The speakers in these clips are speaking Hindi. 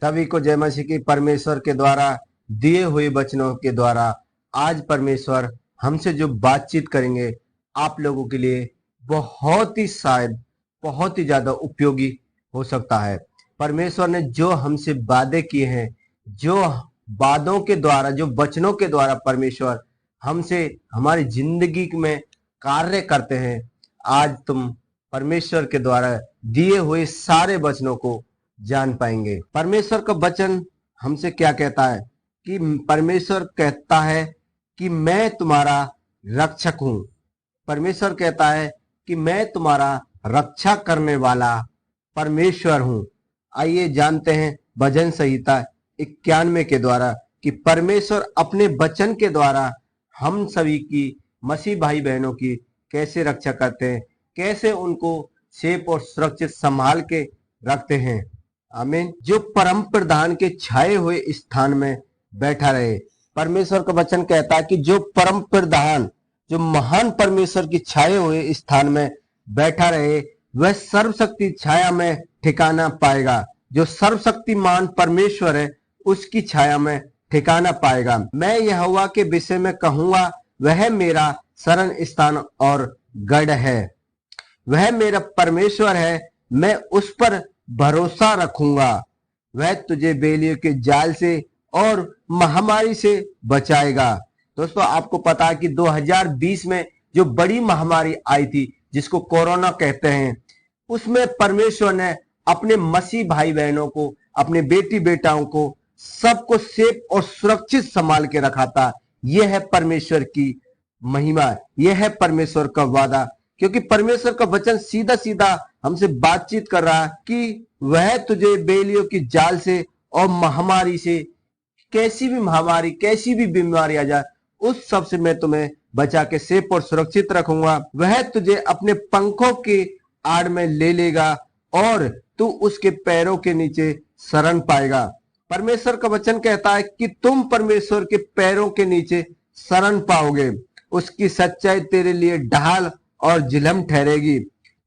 सभी को जय मसीह की। परमेश्वर के द्वारा दिए हुए वचनों के द्वारा आज परमेश्वर हमसे जो बातचीत करेंगे आप लोगों के लिए बहुत ही शायद बहुत ही ज्यादा उपयोगी हो सकता है। परमेश्वर ने जो हमसे वादे किए हैं, जो वादों के द्वारा, जो वचनों के द्वारा परमेश्वर हमसे हमारी जिंदगी में कार्य करते हैं, आज तुम परमेश्वर के द्वारा दिए हुए सारे वचनों को जान पाएंगे। परमेश्वर का वचन हमसे क्या कहता है कि परमेश्वर कहता है कि मैं तुम्हारा रक्षक हूं। परमेश्वर कहता है कि मैं तुम्हारा रक्षा करने वाला परमेश्वर हूं। आइए जानते हैं भजन संहिता 91 के द्वारा कि परमेश्वर अपने वचन के द्वारा हम सभी की, मसीह भाई बहनों की कैसे रक्षा करते हैं, कैसे उनको सेफ और सुरक्षित संभाल के रखते हैं। आमीन। जो परम प्रधान के छाए हुए स्थान में बैठा रहे। परमेश्वर का वचन कहता है कि जो परम प्रधान, जो महान परमेश्वर की छाए हुए स्थान में बैठा रहे, वह सर्वशक्ति छाया में ठिकाना पाएगा। जो सर्वशक्तिमान परमेश्वर है उसकी छाया में ठिकाना पाएगा। मैं यहोवा के विषय में कहूंगा, वह मेरा शरण स्थान और गढ़ है। वह मेरा परमेश्वर है, मैं उस पर भरोसा रखूंगा। वह तुझे बेलियों के जाल से और महामारी से बचाएगा। दोस्तों, आपको पता है कि 2020 में जो बड़ी महामारी आई थी, जिसको कोरोना कहते हैं, उसमें परमेश्वर ने अपने मसीह भाई बहनों को, अपने बेटी बेटाओं को, सबको सेफ और सुरक्षित संभाल के रखा था। यह है परमेश्वर की महिमा, यह है परमेश्वर का वादा। क्योंकि परमेश्वर का वचन सीधा सीधा हमसे बातचीत कर रहा है कि वह तुझे बेलियों की जाल से और महामारी से, कैसी भी महामारी, कैसी भी बीमारी आ जाए, उस सब से मैं तुम्हें बचा के सेफ और सुरक्षित रखूंगा। वह तुझे अपने पंखों के आड़ में ले लेगा और तू उसके पैरों के नीचे शरण पाएगा। परमेश्वर का वचन कहता है कि तुम परमेश्वर के पैरों के नीचे शरण पाओगे। उसकी सच्चाई तेरे लिए ढाल और झिलम ठहरेगी।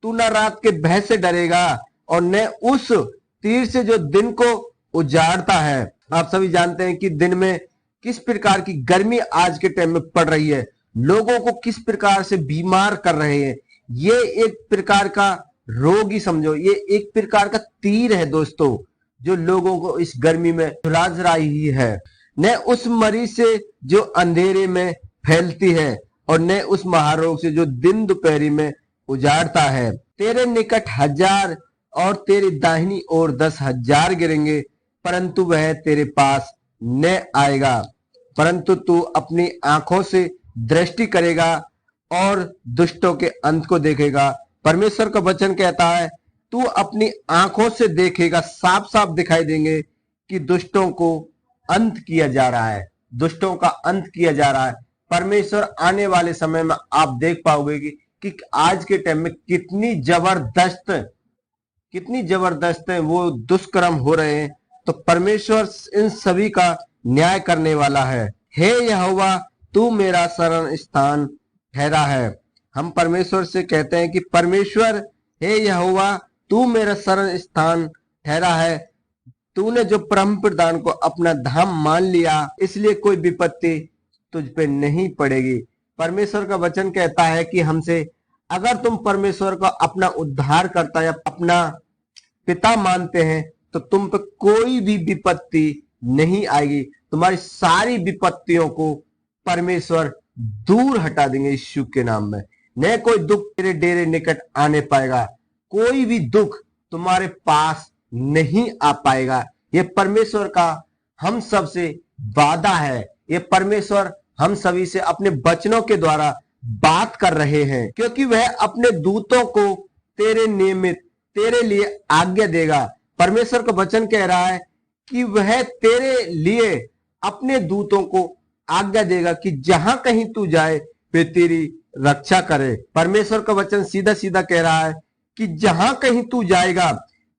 तू न रात के भय से डरेगा और न उस तीर से जो दिन को उजाड़ता है। आप सभी जानते हैं कि दिन में किस प्रकार की गर्मी आज के टाइम में पड़ रही है, लोगों को किस प्रकार से बीमार कर रहे हैं। ये एक प्रकार का रोग ही समझो, ये एक प्रकार का तीर है दोस्तों, जो लोगों को इस गर्मी में राज रही है। न उस मरीज से जो अंधेरे में फैलती है और न उस महारोग से जो दिन दोपहरी में उजाड़ता है। तेरे निकट 1000 और तेरी दाहिनी ओर 10,000 गिरेंगे, परंतु वह तेरे पास न आएगा। परंतु तू अपनी आंखों से दृष्टि करेगा और दुष्टों के अंत को देखेगा। परमेश्वर का वचन कहता है तू अपनी आंखों से देखेगा, साफ साफ दिखाई देंगे कि दुष्टों को अंत किया जा रहा है, दुष्टों का अंत किया जा रहा है। परमेश्वर आने वाले समय में आप देख पाओगे कि आज के टाइम में कितनी जबरदस्त है वो दुष्कर्म हो रहे हैं। तो परमेश्वर इन सभी का न्याय करने वाला है। हे यहोवा, तू मेरा शरण स्थान ठहरा है। हम परमेश्वर से कहते हैं कि परमेश्वर, हे यहोवा, तू मेरा शरण स्थान ठहरा है। तूने जो परम प्रधान को अपना धाम मान लिया, इसलिए कोई विपत्ति तुझ पे नहीं पड़ेगी। परमेश्वर का वचन कहता है कि हमसे, अगर तुम परमेश्वर को अपना उद्धार करता या अपना पिता मानते हैं, तो तुम पे कोई भी विपत्ति नहीं आएगी। तुम्हारी सारी विपत्तियों को परमेश्वर दूर हटा देंगे यीशु के नाम में। न कोई दुख तेरे डेरे निकट आने पाएगा, कोई भी दुख तुम्हारे पास नहीं आ पाएगा। ये परमेश्वर का हम सब से वादा है। ये परमेश्वर हम सभी से अपने वचनों के द्वारा बात कर रहे हैं, क्योंकि वह अपने दूतों को तेरे नियमित तेरे लिए आज्ञा देगा। परमेश्वर का वचन कह रहा है कि वह तेरे लिए अपने दूतों को आज्ञा देगा कि जहां कहीं तू जाए वे तेरी रक्षा करे। परमेश्वर का वचन सीधा सीधा कह रहा है कि जहां कहीं तू जाएगा,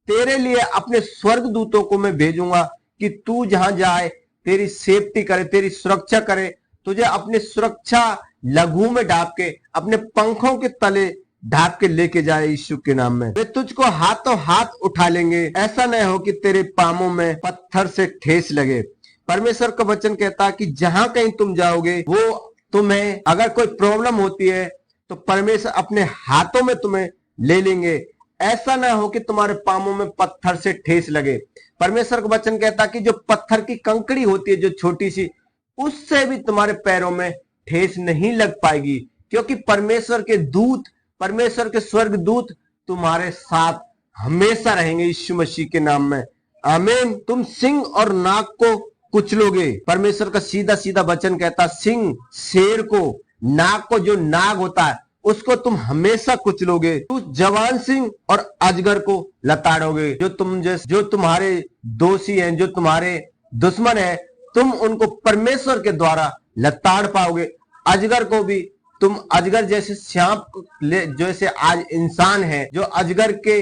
तेरे लिए अपने स्वर्ग दूतों को मैं भेजूंगा कि तू जहां जाए तेरी सेफ्टी करे, तेरी सुरक्षा करे, तुझे अपने सुरक्षा लघु में डाल के अपने पंखों के तले ढाक के लेके जाए यीशु के नाम में। वे तुझको हाथों हाथ उठा लेंगे, ऐसा न हो कि तेरे पांवों में पत्थर से ठेस लगे। परमेश्वर का वचन कहता है कि जहां कहीं तुम जाओगे, वो तुम्हें अगर कोई प्रॉब्लम होती है तो परमेश्वर अपने हाथों में तुम्हें ले लेंगे, ऐसा ना हो कि तुम्हारे पांवों में पत्थर से ठेस लगे। परमेश्वर का वचन कहता कि जो पत्थर की कंकड़ी होती है, जो छोटी सी, उससे भी तुम्हारे पैरों में ठेस नहीं लग पाएगी, क्योंकि परमेश्वर के दूत, परमेश्वर के स्वर्ग दूत तुम्हारे साथ हमेशा रहेंगे यीशु मसीह के नाम में। आमीन। तुम सिंह और नाग को कुचलोगे। परमेश्वर का सीधा सीधा वचन कहता, सिंह शेर को, नाग को, जो नाग होता है उसको तुम हमेशा कुचलोगे। तू जवान सिंह और अजगर को लताड़ोगे। जो तुम्हारे दोषी हैं, जो तुम्हारे दुश्मन हैं, तुम उनको परमेश्वर के द्वारा लताड़ पाओगे। अजगर को भी तुम, अजगर जैसे सांप जैसे आज इंसान है जो अजगर के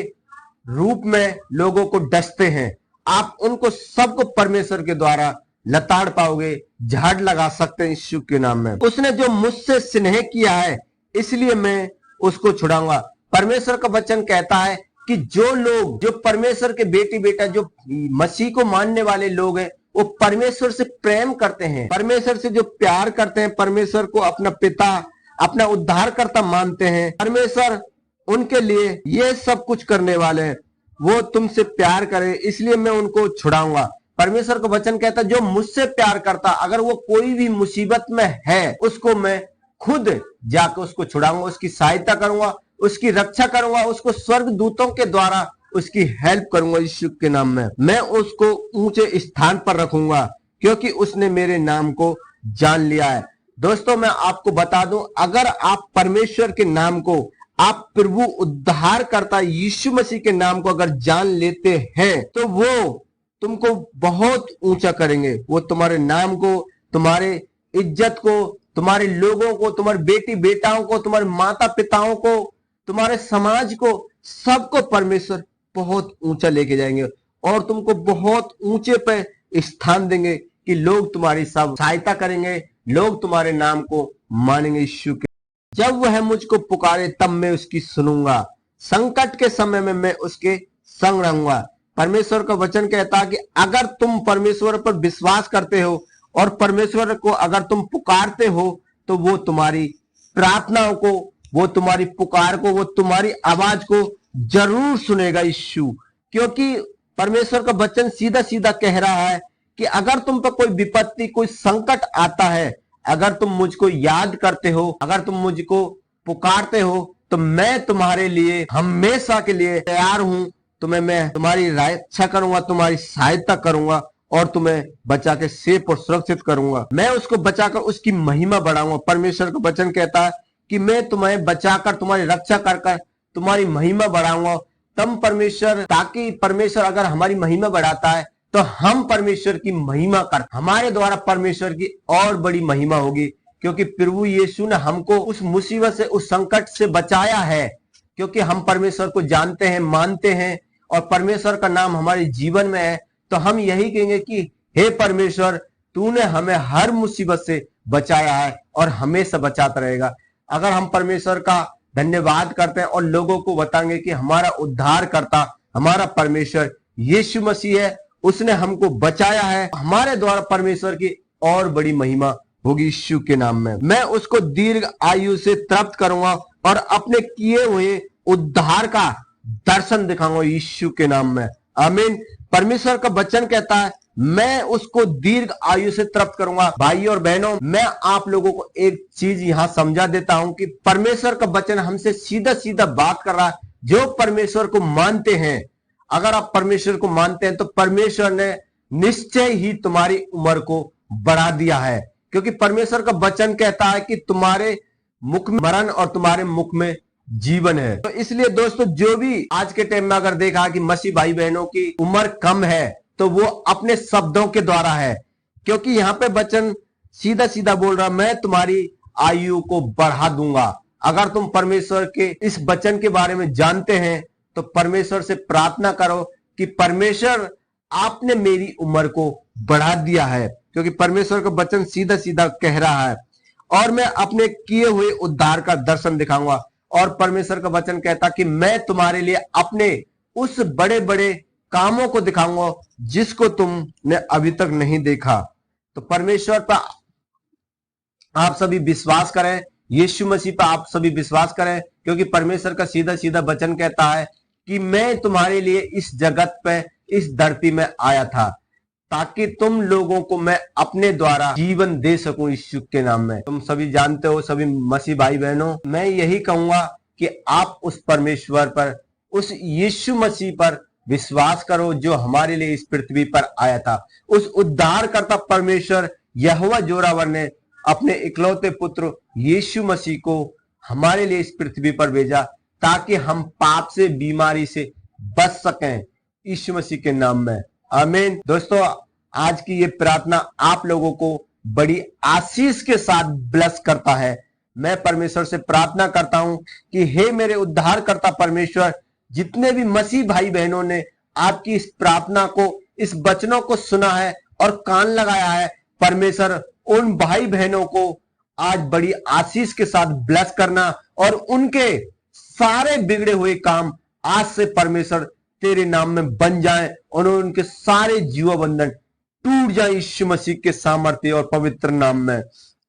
रूप में लोगों को डसते हैं, आप उनको सबको परमेश्वर के द्वारा लताड़ पाओगे, झाड़ लगा सकते हैं यीशु के नाम में। उसने जो मुझसे स्नेह किया है इसलिए मैं उसको छुड़ाऊंगा। परमेश्वर का वचन कहता है कि जो लोग, जो परमेश्वर के बेटी बेटा, जो मसीह को मानने वाले लोग हैं, वो परमेश्वर से प्रेम करते हैं, परमेश्वर से जो प्यार करते हैं, परमेश्वर को अपना पिता, अपना उद्धारकर्ता मानते हैं, परमेश्वर उनके लिए ये सब कुछ करने वाले हैं। वो तुमसे प्यार करें इसलिए मैं उनको छुड़ाऊंगा। परमेश्वर का वचन कहता है जो मुझसे प्यार करता, अगर वो कोई भी मुसीबत में है, उसको मैं खुद जाकर उसको छुड़ाऊंगा, उसकी सहायता करूंगा, उसकी रक्षा करूंगा, उसको स्वर्ग दूतों के द्वारा उसकी हेल्प करूंगा यीशु के नाम में। मैं उसको ऊंचे स्थान पर रखूंगा क्योंकि उसने मेरे नाम को जान लिया है। दोस्तों, मैं आपको बता दूं, अगर आप परमेश्वर के नाम को, आप प्रभु उद्धार करता यीशु मसीह के नाम को अगर जान लेते हैं, तो वो तुमको बहुत ऊंचा करेंगे। वो तुम्हारे नाम को, तुम्हारे इज्जत को, तुम्हारे लोगों को, तुम्हारे बेटी बेटाओं को, तुम्हारे माता पिताओं को, तुम्हारे समाज को, सबको परमेश्वर बहुत ऊंचा लेके जाएंगे और तुमको बहुत ऊंचे पे स्थान देंगे कि लोग तुम्हारी सब सहायता करेंगे, लोग तुम्हारे नाम को मानेंगे यीशु के। जब वह मुझको पुकारे तब मैं उसकी सुनूंगा, संकट के समय में मैं उसके संग रहूंगा। परमेश्वर का वचन कहता है कि अगर तुम परमेश्वर पर विश्वास करते हो और परमेश्वर को अगर तुम पुकारते हो, तो वो तुम्हारी प्रार्थनाओं को, वो तुम्हारी पुकार को, वो तुम्हारी आवाज को जरूर सुनेगा यीशु। क्योंकि परमेश्वर का वचन सीधा सीधा कह रहा है कि अगर तुम पर कोई विपत्ति, कोई संकट आता है, अगर तुम मुझको याद करते हो, अगर तुम मुझको पुकारते हो, तो मैं तुम्हारे लिए हमेशा के लिए तैयार हूं। मैं तुम्हारी रक्षा करूंगा, तुम्हारी सहायता करूंगा और तुम्हें बचा के सेफ और सुरक्षित करूंगा। मैं उसको बचाकर उसकी महिमा बढ़ाऊंगा। परमेश्वर का वचन कहता है कि मैं तुम्हें बचाकर, तुम्हारी रक्षा कर तुम्हारी महिमा बढ़ाऊंगा। तब परमेश्वर, ताकि परमेश्वर अगर हमारी महिमा बढ़ाता है तो हम परमेश्वर की महिमा कर, हमारे द्वारा परमेश्वर की और बड़ी महिमा होगी। क्योंकि प्रभु यीशु ने हमको उस मुसीबत से, उस संकट से बचाया है, क्योंकि हम परमेश्वर को जानते हैं, मानते हैं और परमेश्वर का नाम हमारे जीवन में है। तो हम यही कहेंगे कि हे परमेश्वर, तूने हमें हर मुसीबत से बचाया है और हमेशा बचाता रहेगा। अगर हम परमेश्वर का धन्यवाद करते हैं और लोगों को बताएंगे कि हमारा उद्धार करता, हमारा परमेश्वर यीशु मसीह है, उसने हमको बचाया है, हमारे द्वारा परमेश्वर की और बड़ी महिमा होगी यीशु के नाम में। मैं उसको दीर्घ आयु से तृप्त करूंगा और अपने किए हुए उद्धार का दर्शन दिखाऊंगा यीशु के नाम में। आमीन। परमेश्वर का वचन कहता है मैं उसको दीर्घ आयु से तृप्त करूंगा। भाई और बहनों, मैं आप लोगों को एक चीज यहां समझा देता हूं कि परमेश्वर का वचन हमसे सीधा सीधा बात कर रहा है। जो परमेश्वर को मानते हैं, अगर आप परमेश्वर को मानते हैं तो परमेश्वर ने निश्चय ही तुम्हारी उम्र को बढ़ा दिया है। क्योंकि परमेश्वर का वचन कहता है कि तुम्हारे मुख में मरण और तुम्हारे मुख में जीवन है। तो इसलिए दोस्तों, जो भी आज के टाइम में अगर देखा कि मसीह भाई बहनों की उम्र कम है, तो वो अपने शब्दों के द्वारा है। क्योंकि यहाँ पे वचन सीधा सीधा बोल रहा, मैं तुम्हारी आयु को बढ़ा दूंगा। अगर तुम परमेश्वर के इस वचन के बारे में जानते हैं तो परमेश्वर से प्रार्थना करो कि परमेश्वर, आपने मेरी उम्र को बढ़ा दिया है। क्योंकि परमेश्वर का वचन सीधा सीधा कह रहा है, और मैं अपने किए हुए उद्धार का दर्शन दिखाऊंगा और परमेश्वर का वचन कहता कि मैं तुम्हारे लिए अपने उस बड़े बड़े कामों को दिखाऊंगा जिसको तुमने अभी तक नहीं देखा। तो परमेश्वर पर आप सभी विश्वास करें, यीशु मसीह पर आप सभी विश्वास करें, क्योंकि परमेश्वर का सीधा सीधा वचन कहता है कि मैं तुम्हारे लिए इस जगत पे, इस धरती में आया था ताकि तुम लोगों को मैं अपने द्वारा जीवन दे सकूं यीशु के नाम में। तुम सभी जानते हो, सभी मसीह भाई बहनों, मैं यही कहूंगा कि आप उस परमेश्वर पर, उस यीशु मसीह पर विश्वास करो जो हमारे लिए इस पृथ्वी पर आया था। उस उद्धारकर्ता परमेश्वर यहोवा जोरावर ने अपने इकलौते पुत्र यीशु मसीह को हमारे लिए इस पृथ्वी पर भेजा ताकि हम पाप से, बीमारी से बच सकें यीशु मसीह के नाम में। आमीन। दोस्तों, आज की ये प्रार्थना आप लोगों को बड़ी आशीष के साथ ब्लेस करता है। मैं परमेश्वर से प्रार्थना करता हूं कि हे मेरे उद्धारकर्ता परमेश्वर, जितने भी मसीह भाई बहनों ने आपकी इस प्रार्थना को, इस वचनों को सुना है और कान लगाया है, परमेश्वर उन भाई बहनों को आज बड़ी आशीष के साथ ब्लेस करना और उनके सारे बिगड़े हुए काम आज से परमेश्वर तेरे नाम में बन जाएं और उनके सारे जीव बंधन टूट जाए यीशु मसीह के सामर्थ्य और पवित्र नाम में।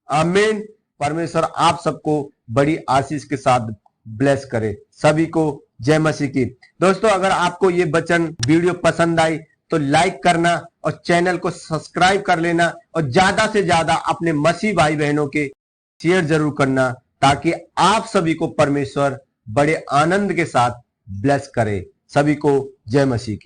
आमीन। परमेश्वर आप सबको बड़ी आशीष के साथ ब्लेस करे। सभी को जय मसीह की। दोस्तों, अगर आपको ये वचन वीडियो पसंद आई तो लाइक करना और चैनल को सब्सक्राइब कर लेना और ज्यादा से ज्यादा अपने मसीह भाई बहनों के शेयर जरूर करना ताकि आप सभी को परमेश्वर बड़े आनंद के साथ ब्लेस करे। सभी को जय मसीह की।